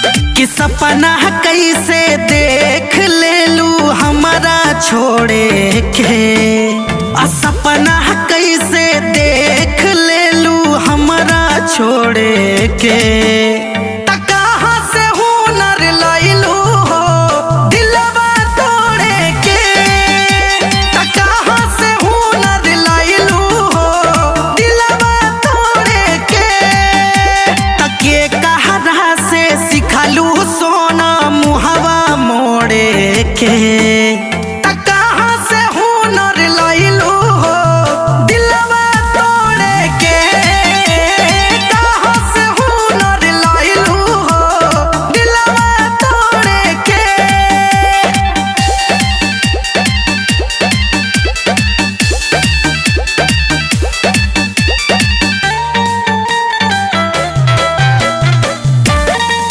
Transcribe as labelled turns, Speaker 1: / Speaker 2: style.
Speaker 1: कि सपना कैसे देख ले लू हमारा छोड़े के। सपना कैसे देख ले लू हमारा छोड़े के। कहाँ से हुनर लैलू हो दिलवा तोड़े के। कहाँ से हुनर लैलू हो दिलवा तोड़े के। के कहरा से सिखलू सोना मुहवा मोड़े के।